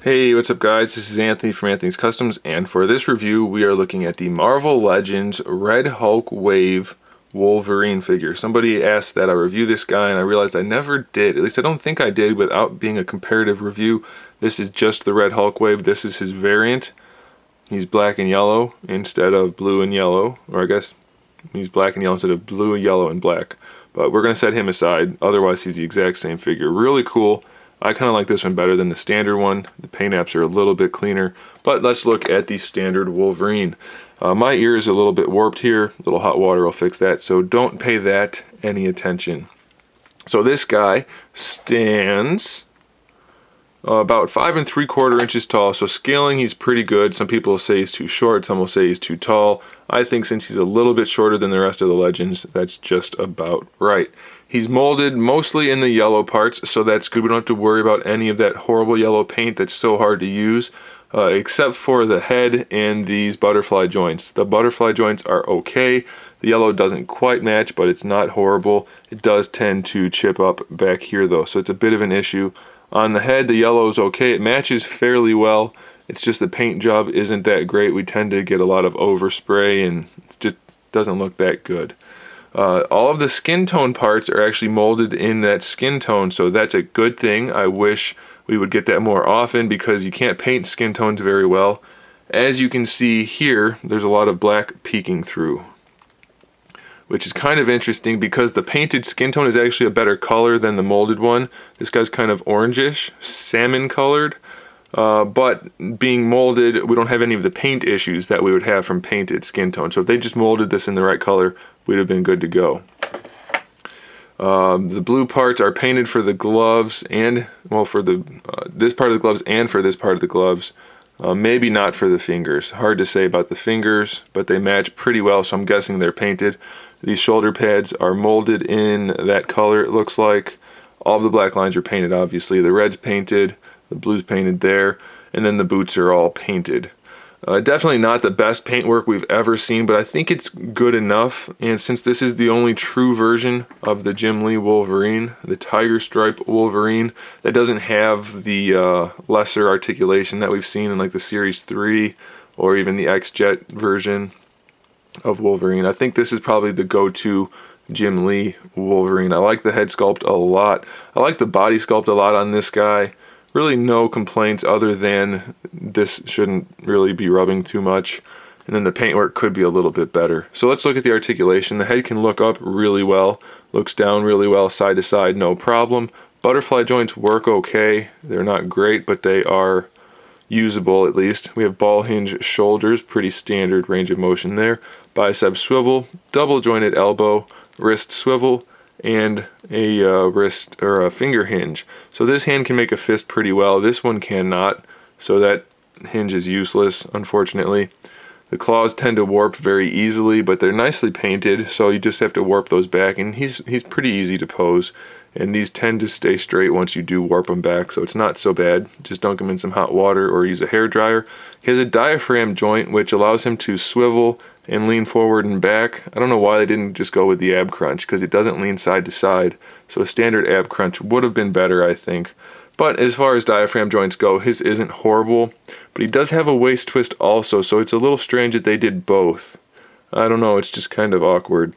Hey, what's up guys? This is Anthony from Anthony's Customs, and for this review we are looking at the Marvel Legends Red Hulk Wave Wolverine figure. Somebody asked that I review this guy and I realized I never did. At least I don't think I did without being a comparative review. This is just the Red Hulk Wave. This is his variant. He's black and yellow instead of blue and yellow, or I guess he's black and yellow instead of blue, yellow, and black. But we're going to set him aside, otherwise he's the exact same figure. Really cool. I kind of like this one better than the standard one. The paint apps are a little bit cleaner, but let's look at the standard Wolverine. My ear is a little bit warped here. A little hot water will fix that, so don't pay that any attention. So this guy stands about 5 3/4 inches tall, so scaling he's pretty good. Some people say he's too short, some will say he's too tall. I think since he's a little bit shorter than the rest of the Legends, that's just about right. He's molded mostly in the yellow parts, so that's good. We don't have to worry about any of that horrible yellow paint that's so hard to use, except for the head and these butterfly joints. The butterfly joints are okay. The yellow doesn't quite match, but it's not horrible. It does tend to chip up back here though, so it's a bit of an issue. On the head, the yellow is okay. It matches fairly well. It's just the paint job isn't that great. We tend to get a lot of overspray and it just doesn't look that good. All of the skin tone parts are actually molded in that skin tone, so that's a good thing. I wish we would get that more often because you can't paint skin tones very well. As you can see here, there's a lot of black peeking through, which is kind of interesting because the painted skin tone is actually a better color than the molded one. This guy's kind of orangish, salmon colored, but being molded, we don't have any of the paint issues that we would have from painted skin tone. So if they just molded this in the right color, we'd have been good to go. The blue parts are painted for the gloves and, well, for the this part of the gloves and for this part of the gloves. Maybe not for the fingers. Hard to say about the fingers, but they match pretty well, so I'm guessing they're painted. These shoulder pads are molded in that color, it looks like. All of the black lines are painted, obviously. The red's painted, the blue's painted there, and then the boots are all painted. Definitely not the best paintwork we've ever seen, but I think it's good enough. And since this is the only true version of the Jim Lee Wolverine, the Tiger Stripe Wolverine, that doesn't have the lesser articulation that we've seen in like the Series 3 or even the X-Jet version of Wolverine, I think this is probably the go-to Jim Lee Wolverine. I like the head sculpt a lot. I like the body sculpt a lot on this guy. Really no complaints other than this shouldn't really be rubbing too much, and then the paintwork could be a little bit better. So let's look at the articulation. The head can look up really well, looks down really well, side to side, no problem. Butterfly joints work okay. They're not great, but they are usable at least. We have ball hinge shoulders, pretty standard range of motion there. Bicep swivel, double jointed elbow, wrist swivel, and a wrist or a finger hinge. So this hand can make a fist pretty well. This one cannot, so that hinge is useless, unfortunately. The claws tend to warp very easily, but they're nicely painted, so you just have to warp those back, and he's pretty easy to pose. And these tend to stay straight once you do warp them back, so it's not so bad. Just dunk them in some hot water or use a hair dryer. He has a diaphragm joint which allows him to swivel and lean forward and back. I don't know why they didn't just go with the ab crunch, because it doesn't lean side to side. So a standard ab crunch would have been better, I think. But as far as diaphragm joints go, his isn't horrible. But he does have a waist twist also, so it's a little strange that they did both. I don't know, it's just kind of awkward.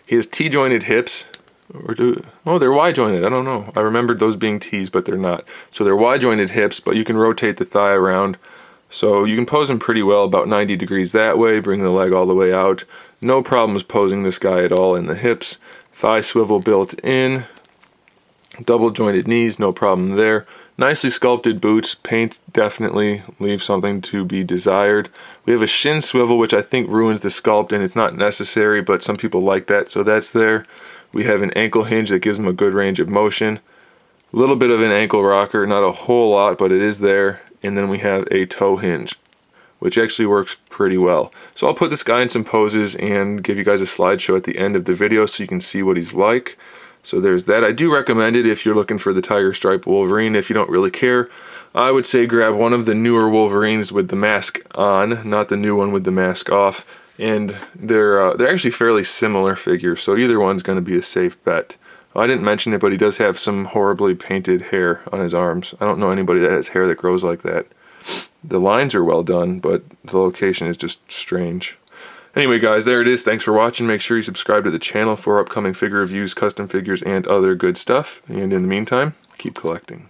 He has T-jointed hips. Oh, they're Y-jointed. I don't know. I remembered those being T's, but they're not. So they're Y-jointed hips, but you can rotate the thigh around. So you can pose them pretty well, about 90 degrees that way, bring the leg all the way out. No problems posing this guy at all in the hips. Thigh swivel built in. Double jointed knees, no problem there. Nicely sculpted boots. Paint definitely leaves something to be desired. We have a shin swivel, which I think ruins the sculpt, and it's not necessary, but some people like that, so that's there. We have an ankle hinge that gives him a good range of motion. A little bit of an ankle rocker, not a whole lot, but it is there. And then we have a toe hinge, which actually works pretty well. So I'll put this guy in some poses and give you guys a slideshow at the end of the video so you can see what he's like. So there's that. I do recommend it if you're looking for the Tiger Stripe Wolverine. If you don't really care, I would say grab one of the newer Wolverines with the mask on, not the new one with the mask off. And they're actually fairly similar figures, so either one's going to be a safe bet. I didn't mention it, but he does have some horribly painted hair on his arms. I don't know anybody that has hair that grows like that. The lines are well done, but the location is just strange. Anyway, guys, there it is. Thanks for watching. Make sure you subscribe to the channel for upcoming figure reviews, custom figures, and other good stuff. And in the meantime, keep collecting.